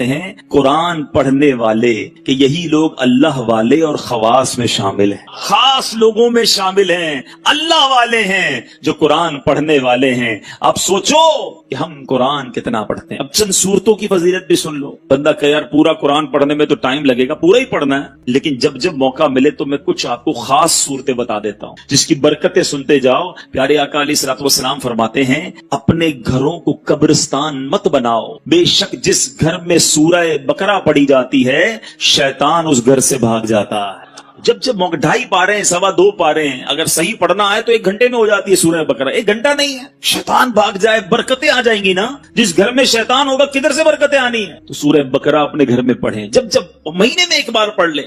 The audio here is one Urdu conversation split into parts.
ہیں قرآن پڑھنے والے کہ یہی لوگ اللہ والے اور خواص میں شامل ہیں، خاص لوگوں میں شامل ہیں، اللہ والے ہیں جو قرآن پڑھنے والے ہیں۔ اب سوچو کہ ہم قرآن کتنا پڑھتے ہیں۔ اب چند سورتوں کی فضیلت بھی سن لو۔ بندہ کہ یار پورا قرآن پڑھنے میں تو ٹائم لگے گا، پورا ہی پڑھنا ہے، لیکن جب جب موقع ملے تو میں کچھ آپ کو خاص صورتیں بتا دیتا ہوں جس کی برکتیں سنتے جاؤ۔ پیارے آقا علیہ الصلوۃ والسلام فرماتے ہیں اپنے گھروں کو قبرستان مت بناؤ، بے شک جس گھر میں سورہ بقرہ پڑھی جاتی ہے شیطان اس گھر سے بھاگ جاتا ہے۔ جب جب 2.5 پارے ہیں، 2.25 پارے ہیں، اگر صحیح پڑھنا ہے تو 1 گھنٹے میں ہو جاتی ہے سورہ بقرہ، 1 گھنٹہ نہیں ہے۔ شیطان بھاگ جائے، برکتیں آ جائیں گی نا۔ جس گھر میں شیطان ہوگا کدھر سے برکتیں آنی ہیں؟ تو سورہ بقرہ اپنے گھر میں پڑھیں، جب جب مہینے میں 1 بار پڑھ لیں،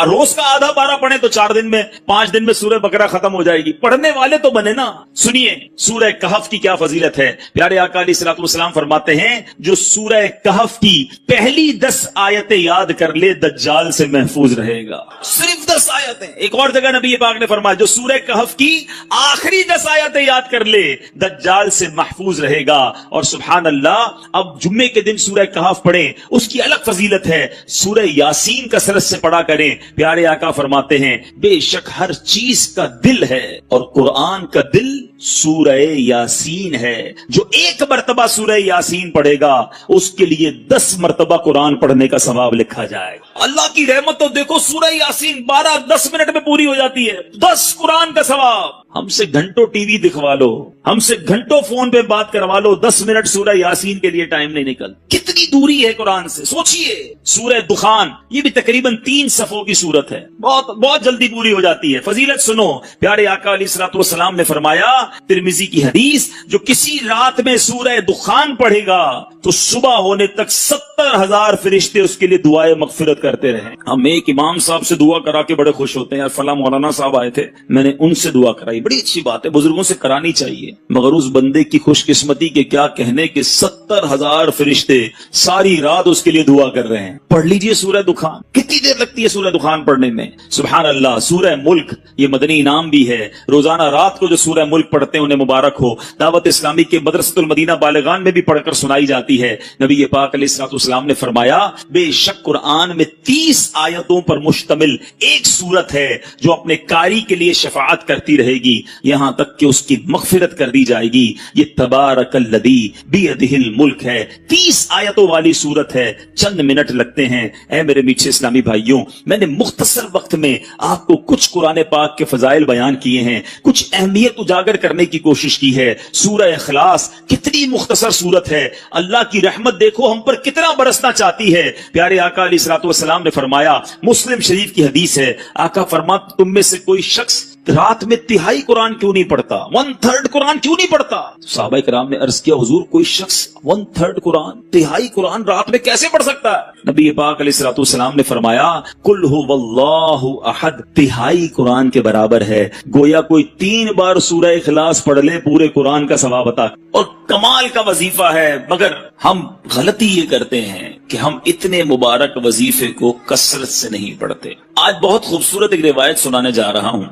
روز کا آدھا پارہ پڑھیں تو 4 دن میں 5 دن میں سورہ بقرہ ختم ہو جائے گی۔ پڑھنے والے تو بنے نا۔ سنیے سورہ کہف کی کیا فضیلت ہے۔ پیارے آقا علیہ الصلوۃ والسلام فرماتے ہیں جو سورہ کہف کی پہلی 10 آیتیں یاد کر لے دجال سے محفوظ رہے گا۔ صرف 10 آیتیں۔ ایک اور جگہ نبی پاک نے فرمایا جو سورہ کہف کی آخری 10 آیتیں یاد کر لے دجال سے محفوظ رہے گا۔ اور سبحان اللہ، اب جمعے کے دن سورہ کہف پڑھیں، اس کی الگ فضیلت ہے۔ سورہ یاسین کثرت سے پڑھا کریں۔ پیارے آقا فرماتے ہیں بے شک ہر چیز کا دل ہے اور قرآن کا دل سورہ یاسین ہے۔ جو 1 مرتبہ سورہ یاسین پڑھے گا اس کے لیے 10 مرتبہ قرآن پڑھنے کا ثواب لکھا جائے گا۔ اللہ کی رحمت تو دیکھو، سورہ یاسین 12-10 منٹ میں پوری ہو جاتی ہے، 10 قرآن کا ثواب۔ ہم سے گھنٹوں ٹی وی دکھوا لو، ہم سے گھنٹوں فون پہ بات کروا لو، 10 منٹ سورہ یاسین کے لیے ٹائم نہیں نکل۔ کتنی دوری ہے قرآن سے، سوچئے۔ سورہ دخان یہ بھی تقریباً 3 صفوں کی سورت ہے، بہت جلدی پوری ہو جاتی ہے۔ فضیلت سنو، پیارے آقا علیہ الصلوۃ والسلام نے فرمایا، ترمذی کی حدیث، جو کسی رات میں سورہ دخان پڑھے گا تو صبح ہونے تک 70,000 فرشتے اس کے لیے دعائے مغفرت کرتے رہے۔ ہم ایک امام صاحب سے دعا کرا کے بڑے خوش ہوتے ہیں، یار فلاں مولانا صاحب آئے تھے، میں نے ان سے دعا کرائی، بڑی اچھی بات ہے، بزرگوں سے کرانی چاہیے، مگر اس بندے کی خوش قسمتی کے کیا کہنے کہ 70,000 فرشتے ساری رات اس کے لیے دعا کر رہے ہیں۔ پڑھ لیجئے سورہ دخان، کتنی دیر لگتی ہے سورہ دخان پڑھنے میں؟ سبحان اللہ۔ سورہ ملک یہ مدنی انعام بھی ہے، روزانہ رات کو جو سورہ ملک پڑھتے ہیں انہیں مبارک ہو۔ دعوت اسلامی کے مدرسۃ المدینہ بالغان میں بھی پڑھ کر سنائی جاتی ہے۔ نبی پاک علیہ الصلوۃ والسلام نے فرمایا بے شک قرآن میں 30 آیتوں پر مشتمل ایک سورت ہے جو اپنے قاری کے لیے شفاعت کرتی رہے گی یہاں تک کہ اس کی مغفرت کر دی جائے گی۔ یہ تبارک الذی بیدہ الملک ہے، 30 آیتوں والی سورت ہے، چند منٹ لگتے ہیں۔ اے میرے میٹھے اسلامی بھائیوں، میں نے مختصر وقت میں آپ کو کچھ قرآن پاک کے فضائل بیان کیے ہیں، کچھ اہمیت اجاگر کرنے کی کوشش کی ہے۔ سورہ اخلاص کتنی مختصر سورت ہے، اللہ کی رحمت دیکھو ہم پر کتنا برسنا چاہتی ہے۔ پیارے آقا علیہ الصلوۃ والسلام نے فرمایا، مسلم شریف کی حدیث ہے، آقا فرماتے تم میں سے کوئی شخص رات میں 1/3 قرآن کیوں نہیں پڑھتا، 1/3 قرآن کیوں نہیں پڑھتا؟ صحابہ کرام نے عرض کیا حضور کوئی شخص 1/3 قرآن، 1/3 قرآن رات میں کیسے پڑھ سکتا ہے؟ نبی پاک علیہ الصلوۃ والسلام نے فرمایا قل هو اللہ احد 1/3 قرآن کے برابر ہے۔ گویا کوئی 3 بار سورہ اخلاص پڑھ لے پورے قرآن کا ثواب عطا، اور کمال کا وظیفہ ہے۔ مگر ہم غلطی یہ کرتے ہیں کہ ہم اتنے مبارک وظیفے کو کثرت سے نہیں پڑھتے۔ آج بہت خوبصورت ایک روایت سنانے جا رہا ہوں۔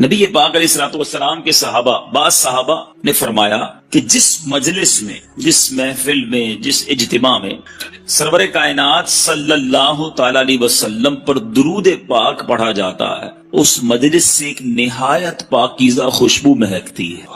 نبی پاک علیہ الصلوۃ والسلام کے بعض صحابہ نے فرمایا کہ جس مجلس میں، جس محفل میں، جس اجتماع میں سرور کائنات صلی اللہ تعالی علیہ وسلم پر درود پاک پڑھا جاتا ہے، اس مجلس سے ایک نہایت پاکیزہ خوشبو مہکتی ہے۔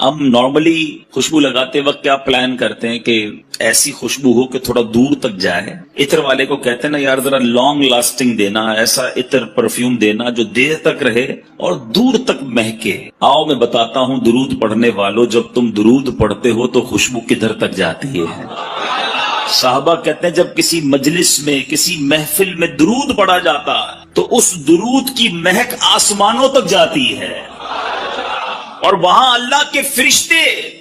ہم نارملی خوشبو لگاتے وقت کیا پلان کرتے ہیں کہ ایسی خوشبو ہو کہ تھوڑا دور تک جائے۔ عطر والے کو کہتے ہیں نا یار ذرا لانگ لاسٹنگ دینا، ایسا عطر پرفیوم دینا جو دیر تک رہے اور دور تک مہکے۔ آؤ میں بتاتا ہوں درود پڑھنے والوں، جب تم درود پڑھتے ہو تو خوشبو کدھر تک جاتی ہے؟ صحابہ کہتے ہیں جب کسی مجلس میں، کسی محفل میں درود پڑھا جاتا تو اس درود کی مہک آسمانوں تک جاتی ہے، اور وہاں اللہ کے فرشتے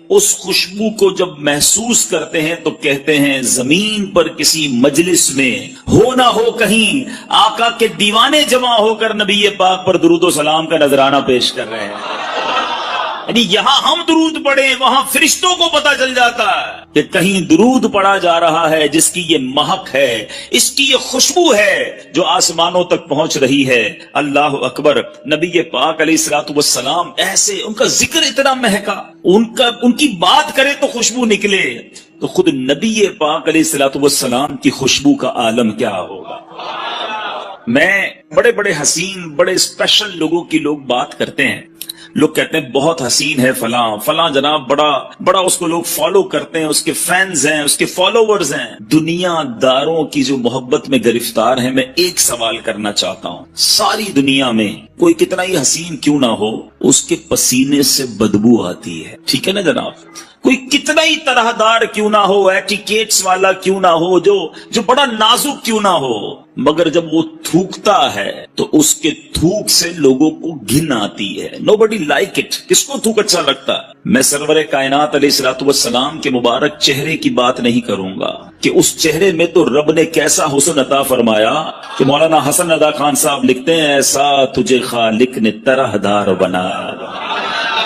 اس خوشبو کو جب محسوس کرتے ہیں تو کہتے ہیں زمین پر کسی مجلس میں ہو نہ ہو کہیں آقا کے دیوانے جمع ہو کر نبی پاک پر درود و سلام کا نذرانہ پیش کر رہے ہیں۔ یعنی یہاں ہم درود پڑھیں وہاں فرشتوں کو پتا چل جاتا ہے کہ کہیں درود پڑھا جا رہا ہے جس کی یہ مہک ہے، اس کی یہ خوشبو ہے جو آسمانوں تک پہنچ رہی ہے۔ اللہ اکبر۔ نبی پاک علیہ الصلوۃ والسلام ایسے، ان کا ذکر اتنا مہکا، ان کی بات کرے تو خوشبو نکلے۔ تو خود نبی پاک علیہ الصلوۃ والسلام کی خوشبو کا عالم کیا ہوگا. میں بڑے بڑے حسین بڑے اسپیشل لوگوں کی لوگ بات کرتے ہیں، لوگ کہتے ہیں بہت حسین ہے فلاں فلاں جناب، بڑا اس کو لوگ فالو کرتے ہیں، اس کے فینز ہیں، اس کے فالوورز ہیں. دنیا داروں کی جو محبت میں گرفتار ہیں، میں ایک سوال کرنا چاہتا ہوں، ساری دنیا میں کوئی کتنا ہی حسین کیوں نہ ہو، اس کے پسینے سے بدبو آتی ہے. ٹھیک ہے نا جناب؟ کوئی کتنا ہی طرح دار کیوں نہ ہو، ایٹیکیٹس والا کیوں نہ ہو، جو بڑا نازک کیوں نہ ہو، مگر جب وہ تھوکتا ہے تو اس کے تھوک سے لوگوں کو گھن آتی ہے. Nobody like it. کس کو تھوک اچھا لگتا ہے؟ میں سرور کائنات علیہ الصلوۃ والسلام کے مبارک چہرے کی بات نہیں کروں گا کہ اس چہرے میں تو رب نے کیسا حسن عطا فرمایا کہ مولانا حسن ادا خان صاحب لکھتے ہیں، ایسا تجھے خالق نے طرح دار بنایا،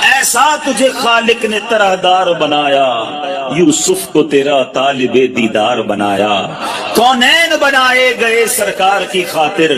ایسا تجھے خالق نے طرح دار بنایا، یوسف کو تیرا طالب دیدار بنایا. کونین بنائے گئے سرکار کی خاطر،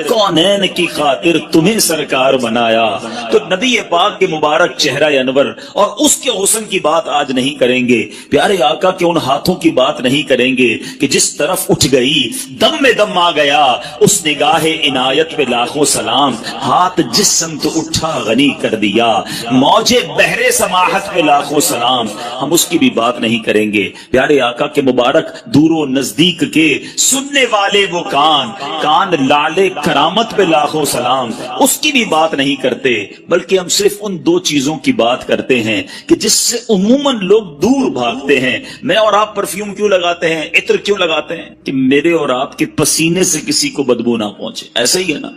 کونین کی خاطر تمہیں سرکار بنایا. تو نبی پاک کے مبارک چہرہ انور اور اس کے حسن کی بات آج نہیں کریں گے، پیارے آقا کے ان ہاتھوں کی بات نہیں کریں گے کہ جس طرف اٹھ گئی دم میں دم آ گیا، اس نگاہ عنایت پہ لاکھوں سلام، ہاتھ جس سمت اٹھا غنی کر دیا، موجے بحر سماحت پہ لاکھوں سلام. ہم اس کی بھی بات نہیں کریں گے. پیارے آقا کے مبارک دور و نزدیک کے سننے والے وہ کان لالے کرامت پہ لاکھوں سلام، اس کی بھی بات نہیں کرتے، بلکہ ہم صرف ان دو چیزوں کی بات کرتے ہیں کہ جس سے عموماً لوگ دور بھاگتے ہیں. میں اور آپ پرفیوم کیوں لگاتے ہیں، عطر کیوں لگاتے ہیں؟ کہ میرے اور آپ کے پسینے سے کسی کو بدبو نہ پہنچے. ایسا ہی ہے نا،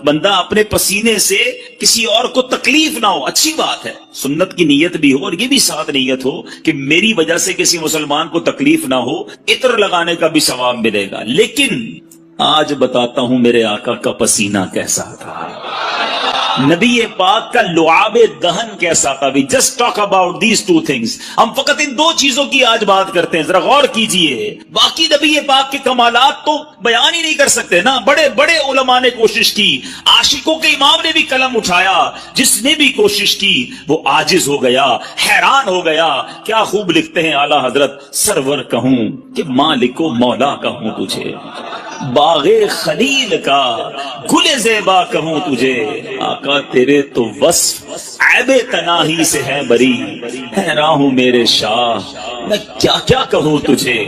بندہ اپنے پسینے سے کسی اور کو تکلیف نہ ہو، اچھی بات ہے. سنت کی نیت بھی ہو اور یہ بھی ساتھ نیت ہو کہ میری وجہ سے کسی مسلمان کو تکلیف نہ ہو، عطر لگانے کا بھی ثواب ملے گا. لیکن آج بتاتا ہوں میرے آقا کا پسینہ کیسا تھا، نبی پاک کا لعاب دہن کیسا تھا. We just talk about these two things. ہم فقط ان دو چیزوں کی آج بات کرتے ہیں، ذرا غور کیجئے. باقی نبی پاک کے کمالات تو بیان ہی نہیں کر سکتے نا. بڑے بڑے علماء نے کوشش کی، عاشقوں کے امام نے بھی قلم اٹھایا، جس نے بھی کوشش کی وہ عاجز ہو گیا، حیران ہو گیا. کیا خوب لکھتے ہیں اعلیٰ حضرت، سرور کہوں کہ مالک و مولا کہوں تجھے، باغ خلیل کا گل زیبا کہوں تجھے. آقا تیرے تو وصف عیب تناہی سے ہے بری، حیران ہوں میرے شاہ میں کیا کیا کہوں تجھے.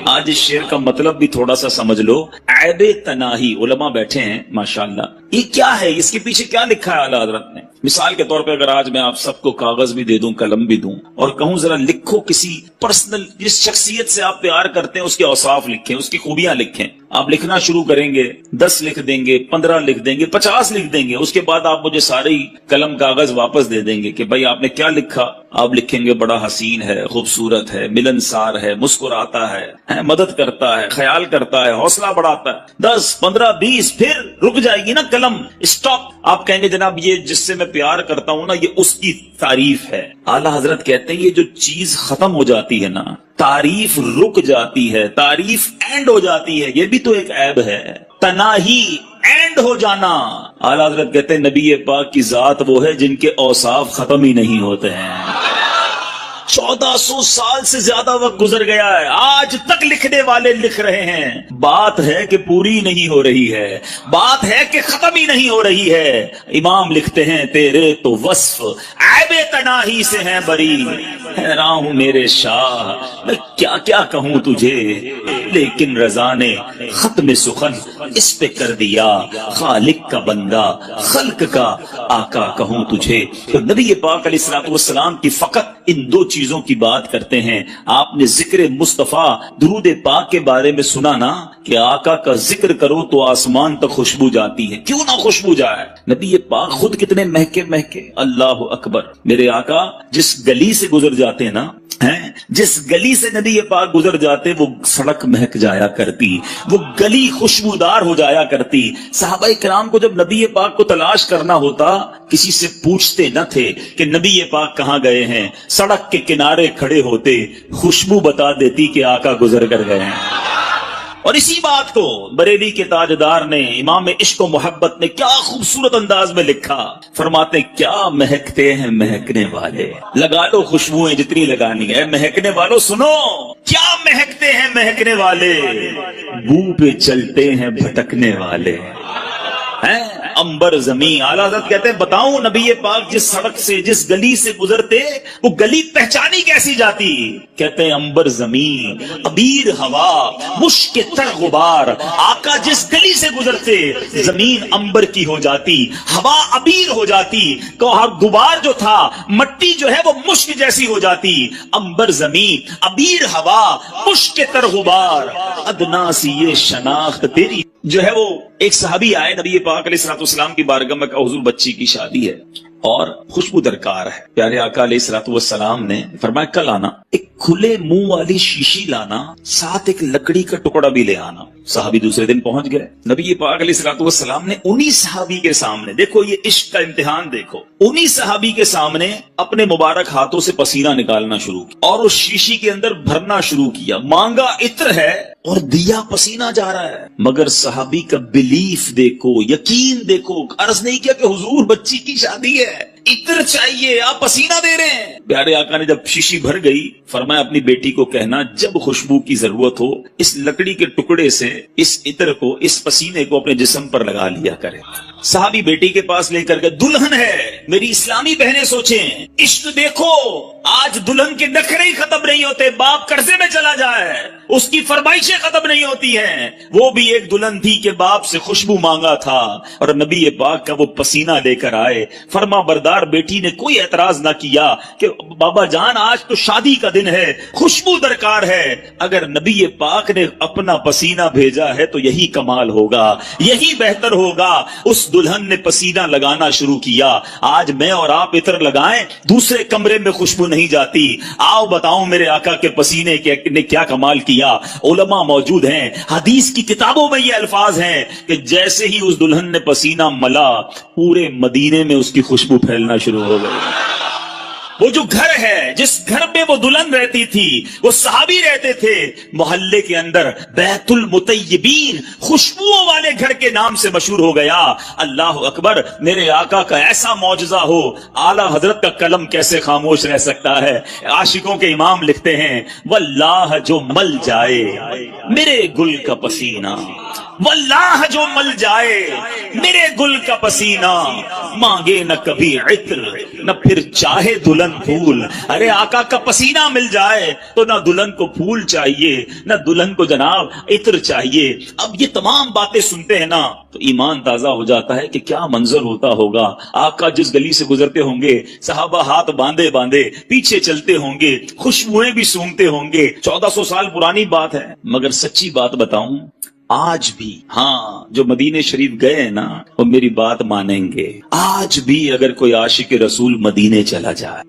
آج اس شعر کا مطلب بھی تھوڑا سا سمجھ لو. عیب تناہی، علماء بیٹھے ہیں ماشاءاللہ، یہ کیا ہے، اس کے پیچھے کیا لکھا ہے اعلیٰ حضرت نے. مثال کے طور پہ اگر آج میں آپ سب کو کاغذ بھی دے دوں، قلم بھی دوں، اور کہوں ذرا لکھو کسی پرسنل، جس شخصیت سے آپ پیار کرتے ہیں اس کے اوصاف لکھیں، اس کی خوبیاں لکھیں. آپ لکھنا شروع کریں گے، 10 لکھ دیں گے، 15 لکھ دیں گے، 50 لکھ دیں گے. اس کے بعد آپ مجھے سارے قلم کاغذ واپس دے دیں گے کہ بھائی آپ نے کیا لکھا. آپ لکھیں گے بڑا حسین ہے، خوبصورت ہے، ملنسار ہے، مسکراتا ہے، مدد کرتا ہے، خیال کرتا ہے، حوصلہ بڑھاتا ہے. 10 15 20 پھر رک جائے گی نا قلم، اسٹاپ. آپ کہیں گے جناب یہ جس سے میں پیار کرتا ہوں نا، یہ اس کی تعریف ہے. اعلیٰ حضرت کہتے ہیں یہ جو چیز ختم ہو جاتی ہے نا، تعریف رک جاتی ہے، تعریف اینڈ ہو جاتی ہے، یہ بھی تو ایک عیب ہے. تناہی اینڈ ہو جانا. اعلیٰ حضرت کہتے ہیں نبی پاک کی ذات وہ ہے جن کے اوصاف ختم ہی نہیں ہوتے ہیں. 1400 سال سے زیادہ وقت گزر گیا ہے، آج تک لکھنے والے لکھ رہے ہیں. بات ہے کہ پوری نہیں ہو رہی ہے، بات ہے کہ ختم ہی نہیں ہو رہی ہے. امام لکھتے ہیں تیرے تو وصف عیب تناہی سے ہیں بری، حیران ہوں میرے شاہ میں کیا کیا کہوں تجھے. لیکن رضا نے ختم سخن اس پہ کر دیا، خالق کا بندہ خلق کا آقا کہوں تجھے. تو نبی پاک علیہ الصلوۃ والسلام کی فقط ان دو چیزوں کی بات کرتے ہیں. آپ نے ذکر مصطفیٰ درود پاک کے بارے میں سنا نا کہ آقا کا ذکر کرو تو آسمان تک خوشبو جاتی ہے. کیوں نہ خوشبو جائے. نبی پاک خود کتنے مہکے مہکے. اللہ اکبر. میرے آقا جس گلی سے گزر جاتے ہیں نا، جس گلی سے نبی پاک گزر جاتے وہ سڑک مہک جایا کرتی، وہ گلی خوشبودار ہو جایا کرتی. صحابہ کرام کو جب نبی پاک کو تلاش کرنا ہوتا کسی سے پوچھتے نہ تھے کہ نبی پاک کہاں گئے ہیں، سڑک کے کنارے کھڑے ہوتے، خوشبو بتا دیتی کہ آقا گزر کر گئے ہیں. اور اسی بات کو بریلی کے تاجدار نے امام عشق و محبت نے کیا خوبصورت انداز میں لکھا. فرماتے کیا مہکتے ہیں مہکنے والے, لگا لو خوشبوئیں جتنی لگانی ہے, مہکنے والوں سنو کیا مہکتے ہیں مہکنے والے, بو پہ چلتے ہیں بھٹکنے والے ہیں. امبر زمین. اعلیٰ حضرت کہتے ہیں بتاؤں نبی پاک جس سڑک سے جس گلی سے گزرتے وہ گلی پہچانی کیسی جاتی؟ کہتے ہیں امبر زمین, عبیر ہوا, مشک تر غبار. آقا جس گلی سے گزرتے زمین امبر کی ہو جاتی, ہوا عبیر ہو جاتی, اور غبار جو تھا مٹی جو ہے وہ مشک جیسی ہو جاتی. امبر زمین, عبیر ہوا, مشک تر غبار, ادنا سی یہ شناخت تیری. جو ہے وہ ایک صحابی آئے نبی پاک علیہ الصلوۃ والسلام کی بارگاہ میں, کہا حضور بچی کی شادی ہے اور خوشبو درکار ہے. پیارے آقا علیہ الصلوۃ والسلام نے فرمایا کل آنا, ایک کھلے منہ والی شیشی لانا, ساتھ ایک لکڑی کا ٹکڑا بھی لے آنا. صحابی دوسرے دن پہنچ گئے. نبی پاک علیہ الصلوۃ والسلام نے انہی صحابی کے سامنے, دیکھو یہ عشق کا امتحان دیکھو, انہی صحابی کے سامنے اپنے مبارک ہاتھوں سے پسینہ نکالنا شروع کیا اور اس شیشی کے اندر بھرنا شروع کیا. مانگا عطر ہے اور دیا پسینہ جا رہا ہے, مگر صحابی کا بلیف دیکھو, یقین دیکھو. عرض نہیں کیا کہ حضور بچی کی شادی ہے, عطر چاہیے, آپ پسینہ دے رہے ہیں. پیارے آقا نے جب شیشی بھر گئی فرمایا اپنی بیٹی کو کہنا جب خوشبو کی ضرورت ہو اس لکڑی کے ٹکڑے سے اس عطر کو, اس پسینے کو اپنے جسم پر لگا لیا کرے. صحابی بیٹی کے پاس لے کر گئے. دلہن ہے, میری اسلامی بہنیں سوچیں, عشق دیکھو. آج دلہن کے نخرے ہی ختم نہیں ہوتے, باپ قرضے میں چلا جائے, اس کی فرمائشیں ختم نہیں ہوتی ہیں. وہ بھی ایک دلہن تھی کہ باپ سے خوشبو مانگا تھا اور نبی پاک کا وہ پسینہ لے کر آئے. فرما بردار بیٹی نے کوئی اعتراض نہ کیا کہ بابا جان آج تو شادی کا دن ہے, خوشبو درکار ہے. اگر نبی پاک نے اپنا پسینہ بھیجا ہے تو یہی کمال ہوگا, یہی بہتر ہوگا. اس دلہن نے پسینہ لگانا شروع کیا. آج میں اور آپ عطر لگائیں, دوسرے کمرے میں خوشبو نہیں جاتی. آؤ بتاؤں میرے آقا کے پسینے نے کیا کمال کیا. علماء موجود ہیں, حدیث کی کتابوں میں یہ الفاظ ہیں کہ جیسے ہی اس دلہن نے پسینہ ملا پورے مدینے میں اس کی خوشبو پھیلنا شروع ہو گئی. وہ جو گھر ہے جس گھر میں وہ دلہن رہتی تھی, وہ صحابی رہتے تھے, محلے کے اندر بیت المطیبین, خوشبوؤں والے گھر کے نام سے مشہور ہو گیا. اللہ اکبر, میرے آقا کا ایسا معجزہ ہو, اعلیٰ حضرت کا قلم کیسے خاموش رہ سکتا ہے. عاشقوں کے امام لکھتے ہیں واللہ جو مل جائے میرے گل کا پسینہ, واللہ جو مل جائے میرے گل کا پسینہ, مانگے نہ کبھی عطر نہ پھر چاہے دلہن پھول. ارے آقا کا پسینہ مل جائے تو نہ دلہن کو پھول چاہیے نہ دلہن کو جناب عطر چاہیے. اب یہ تمام باتیں سنتے ہیں نا تو ایمان تازہ ہو جاتا ہے کہ کیا منظر ہوتا ہوگا. آقا جس گلی سے گزرتے ہوں گے صحابہ ہاتھ باندھے باندھے پیچھے چلتے ہوں گے, خوشبوئیں بھی سونگتے ہوں گے. 1400 سال پرانی بات ہے, مگر سچی بات بتاؤں آج بھی, ہاں جو مدینے شریف گئے ہیں نا وہ میری بات مانیں گے, آج بھی اگر کوئی عاشق رسول مدینے چلا جائے,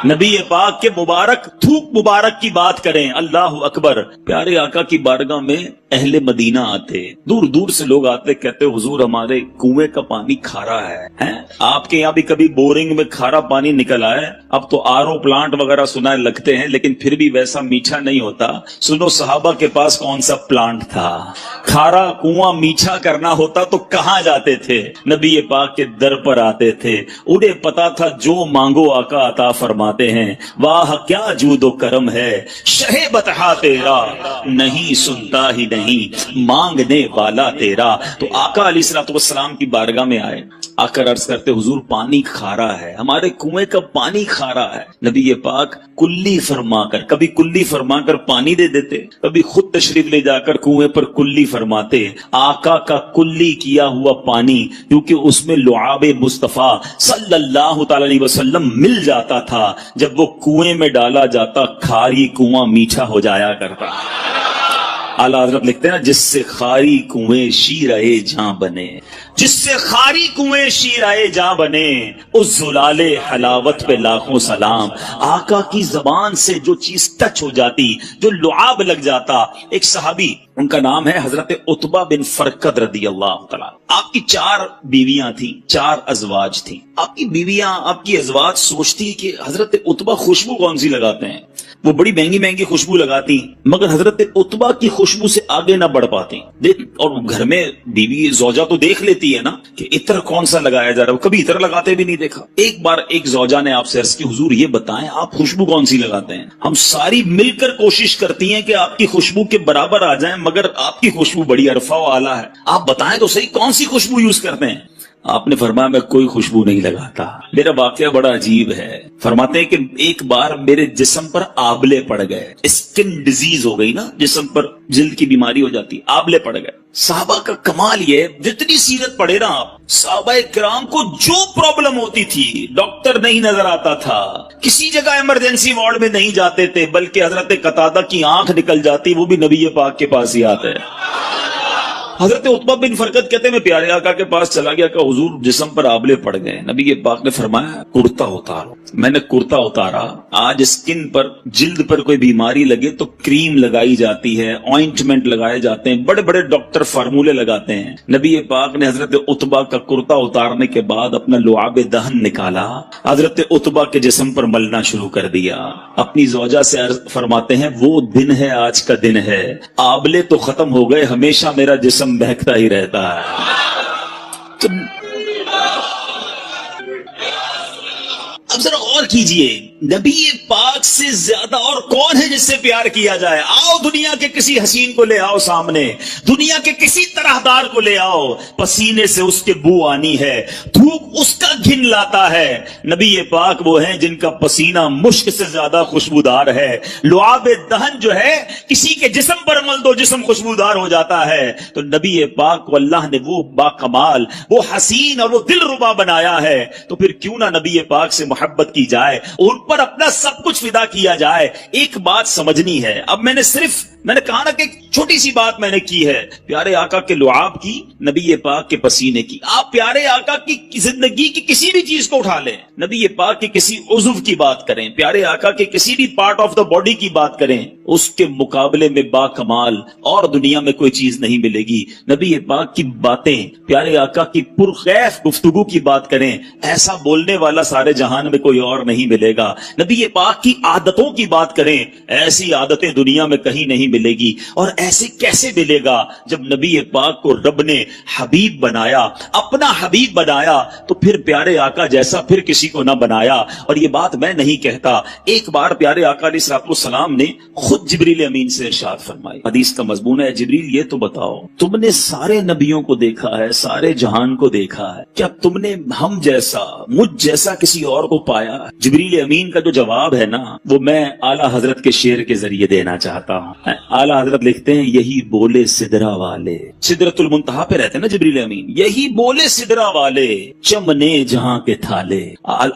نبی پاک کے مبارک تھوک مبارک کی بات کریں, اللہ اکبر. پیارے آقا کی بارگاہ میں اہل مدینہ آتے, دور دور سے لوگ آتے, کہتے حضور ہمارے کنویں کا پانی کھارا ہے. آپ کے یہاں بھی کبھی بورنگ میں کھارا پانی نکل آئے, اب تو آرو پلانٹ وغیرہ سنا لگتے ہیں لیکن پھر بھی ویسا میٹھا نہیں ہوتا. سنو صحابہ کے پاس کون سا پلانٹ تھا, کھارا کنواں میٹھا کرنا ہوتا تو کہاں جاتے تھے؟ نبی پاک کے در پر آتے تھے. انہیں پتا تھا جو مانگو آقا عطا فرماتے ہیں. واہ کیا جود و کرم ہے شہ بطحا تیرا, نہیں سنتا ہی نہیں مانگنے والا تیرا. تو آقا علیہ الصلوۃ والسلام کی بارگاہ میں آئے, آ کر عرض کرتے حضور پانی کھارا ہے, ہمارے کنویں کا پانی کھارا ہے. نبی پاک کلی فرما کر, کبھی کلی فرما کر پانی دے دیتے, کبھی خود تشریف لے جا کر کنویں پر کلی فرماتے. آقا کا کلی کیا ہوا پانی, کیونکہ اس میں لعاب مصطفیٰ صلی اللہ تعالی علیہ وسلم مل جاتا تھا, جب وہ کنویں میں ڈالا جاتا کھاری کنواں میٹھا ہو جایا کرتا. اعلیٰ حضرت لکھتے ہیں جس سے خاری کنویں شیرائے جاں بنے, جس سے خاری کنویں شیرائے جاں بنے, اس زلال حلاوت پہ لاکھوں سلام. آقا کی زبان سے جو چیز ٹچ ہو جاتی, جو لعاب لگ جاتا. ایک صحابی, ان کا نام ہے حضرت عتبہ بن فرقد رضی اللہ تعالیٰ. آپ کی 4 بیویاں تھیں, 4 ازواج تھیں. آپ کی بیویاں, آپ کی ازواج سوچتی کہ حضرت عتبہ خوشبو کون سی لگاتے ہیں. وہ بڑی مہنگی مہنگی خوشبو لگاتی مگر حضرت عتبہ کی خوشبو سے آگے نہ بڑھ پاتی. دیکھ، اور گھر میں بیوی زوجہ تو دیکھ لیتی ہے نا کہ عطر کون سا لگایا جا رہا ہے، کبھی عطر لگاتے بھی نہیں دیکھا. ایک بار ایک زوجہ نے آپ سے عرض کی، حضور یہ بتائیں آپ خوشبو کون سی لگاتے ہیں؟ ہم ساری مل کر کوشش کرتی ہیں کہ آپ کی خوشبو کے برابر آ جائیں مگر آپ کی خوشبو بڑی عرفہ و اعلیٰ ہے، آپ بتائیں تو صحیح کون سی خوشبو یوز کرتے ہیں؟ آپ نے فرمایا میں کوئی خوشبو نہیں لگاتا. میرا واقعہ بڑا عجیب ہے. فرماتے ہیں کہ ایک بار میرے جسم پر آبلے پڑ گئے، اسکن ڈیزیز ہو گئی نا، جسم پر جلد کی بیماری ہو جاتی، آبلے پڑ گئے. صحابہ کا کمال یہ، جتنی سیرت پڑھے نا آپ، صحابہ کرام کو جو پرابلم ہوتی تھی ڈاکٹر نہیں نظر آتا تھا، کسی جگہ ایمرجنسی وارڈ میں نہیں جاتے تھے، بلکہ حضرت قتادہ کی آنکھ نکل جاتی وہ بھی نبی پاک کے پاس ہی آتے. حضرت عتبہ بن فرقد کہتے ہیں میں پیارے آقا کے پاس چلا گیا کہ حضور جسم پر آبلے پڑ گئے. نبی پاک نے فرمایا کرتا اتارو. میں نے کرتا اتارا. آج اسکن پر جلد پر کوئی بیماری لگے تو کریم لگائی جاتی ہے، آئنٹمنٹ لگائے جاتے ہیں، بڑے بڑے ڈاکٹر فارمولے لگاتے ہیں. نبی پاک نے حضرت عتبہ کا کرتا اتارنے کے بعد اپنا لعاب دہن نکالا، حضرت عتبہ کے جسم پر ملنا شروع کر دیا. اپنی زوجہ سے فرماتے ہیں وہ دن ہے، آج کا دن ہے، آبلے تو ختم ہو گئے، ہمیشہ میرا جسم بہکتا ہی رہتا ہے. اب ذرا غور کیجئے، نبی پاک سے زیادہ اور کون ہے جس سے پیار کیا جائے؟ آؤ دنیا کے کسی حسین کو لے آؤ سامنے، دنیا کے کسی طرحدار کو لے آؤ، پسینے سے اس کے بو آنی ہے، دھوپ اس کا گھن لاتا ہے. نبی پاک وہ ہیں جن کا پسینہ مشک سے زیادہ خوشبودار ہے. لعاب دہن جو ہے کسی کے جسم پر مل دو جسم خوشبودار ہو جاتا ہے. تو نبی پاک کو اللہ نے وہ با کمال، وہ حسین اور وہ دل ربا بنایا ہے. تو پھر کیوں نہ نبی پاک سے محبت کی جائے، ان پر اپنا سب کچھ فدا کیا جائے. ایک بات سمجھنی ہے، اب میں نے کہا نا کہ ایک چھوٹی سی بات میں نے کی ہے، پیارے آقا کے لعاب کی، نبی پاک کے پسینے کی. آپ پیارے آقا کی زندگی کی کسی بھی چیز کو اٹھا لیں، نبی پاک کے کسی عضو کی بات کریں، پیارے آقا کے کسی بھی پارٹ آف دا باڈی کی بات کریں، اس کے مقابلے میں با کمال اور دنیا میں کوئی چیز نہیں ملے گی. نبی پاک کی باتیں، پیارے آقا کی پرخیف گفتگو کی بات کریں، ایسا بولنے والا سارے جہان میں کوئی اور نہیں ملے گا. نبی پاک کی عادتوں کی بات کریں، ایسی عادتیں دنیا میں کہیں نہیں ملے گی. اور ایسے کیسے ملے گا جب نبی پاک کو رب نے حبیب بنایا، اپنا حبیب بنایا، تو پھر پیارے آقا جیسا پھر کسی کو نہ بنایا. اور یہ بات میں نہیں کہتا، ایک بار پیارے آقا علیہ الصلوۃ والسلام نے خود جبریل امین سے ارشاد فرمائی. حدیث کا مضمون ہے، جبریل یہ تو بتاؤ، تم نے سارے نبیوں کو دیکھا ہے، سارے جہان کو دیکھا ہے، کیا تم نے ہم جیسا، مجھ جیسا کسی اور کو پایا؟ جبریل امین کا جو جواب ہے نا، وہ میں اعلیٰ حضرت کے شعر کے ذریعے دینا چاہتا ہوں. اعلیٰ حضرت لکھتے ہیں، یہی بولے سدرا والے، سدرۃ المنتہا پہ رہتے ہیں نا جبریل امین، یہی بولے سدرا والے، چمنے جہاں کے تھالے.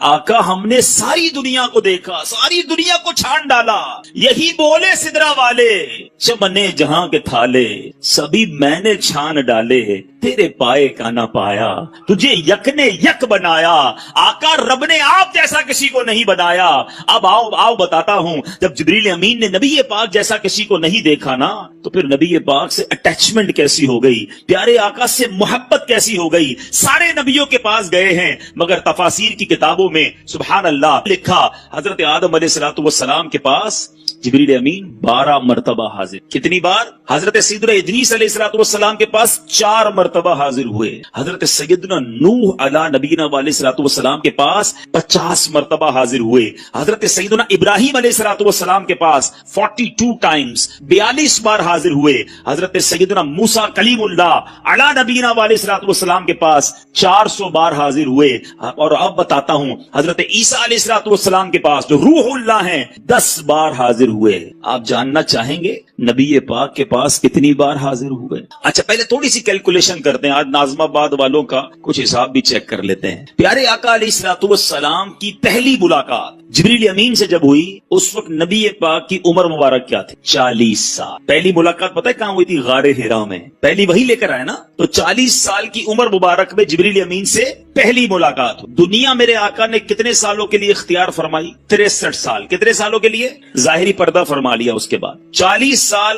آقا ہم نے ساری دنیا کو دیکھا، ساری دنیا کو چھان ڈالا، یہی بولے سدرا والے، چمنے جہاں کے تھالے، سبھی میں نے چھان ڈالے، تیرے پائے کا نہ پایا، تجھے یک نے یک بنایا. آقا رب نے آپ جیسا کسی کو نہیں بنایا. اب آؤ بتاتا ہوں، جب جبریل امین نے نبی پاک جیسا کسی کو نہیں دیکھا نا، تو پھر نبی پاک سے اٹیچمنٹ کیسی ہو گئی، پیارے آقا سے محبت کیسی ہو گئی. سارے نبیوں کے پاس گئے ہیں، مگر تفاسیر کی کتابوں میں سبحان اللہ لکھا، حضرت آدم علیہ الصلوۃ والسلام کے پاس جبریل امین 12 مرتبہ حاضر. کتنی بار؟ حضرت سیدنا ادریس علیہ الصلوۃ والسلام کے پاس 4 مرتبہ حاضر ہوئے. حضرت سیدنا نوح علی نبینا علیہ الصلوۃ والسلام کے پاس 50 مرتبہ حاضر ہوئے. حضرت سیدنا ابراہیم علیہ الصلوۃ والسلام کے پاس 42 ٹائمز 42 بار حاضر ہوئے. حضرت سیدنا موسیٰ کلیم اللہ علی نبینا علیہ الصلوۃ والسلام کے پاس 400 بار حاضر ہوئے. اور اب بتاتا ہوں، حضرت عیسیٰ علیہ الصلوۃ والسلام کے پاس جو روح اللہ ہیں 10 بار حاضر ہوئے. آپ جاننا چاہیں گے نبی پاک کے پاس کتنی بار حاضر ہوئے؟ اچھا پہلے تھوڑی سی کیلکولیشن کرتے ہیں، آج ناظم آباد والوں کا کچھ حساب بھی چیک کر لیتے ہیں. پیارے آقا علیہ الصلوۃ والسلام کی پہلی ملاقات جبریل امین سے جب ہوئی، اس وقت نبی پاک کی عمر مبارک کیا تھی؟ 40 سال. پہلی ملاقات پتہ ہے کہاں ہوئی تھی؟ غار حرا میں. پہلی وہی لے کر آئے نا، تو 40 سال کی عمر مبارک میں جبریل امین سے پہلی ملاقات. دنیا میرے آقا نے کتنے سالوں کے لیے اختیار فرمائی؟ 63 سال. کتنے سالوں کے لیے؟ ظاہری پردہ فرما لیا. اس کے بعد 40 سال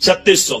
3600।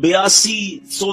8200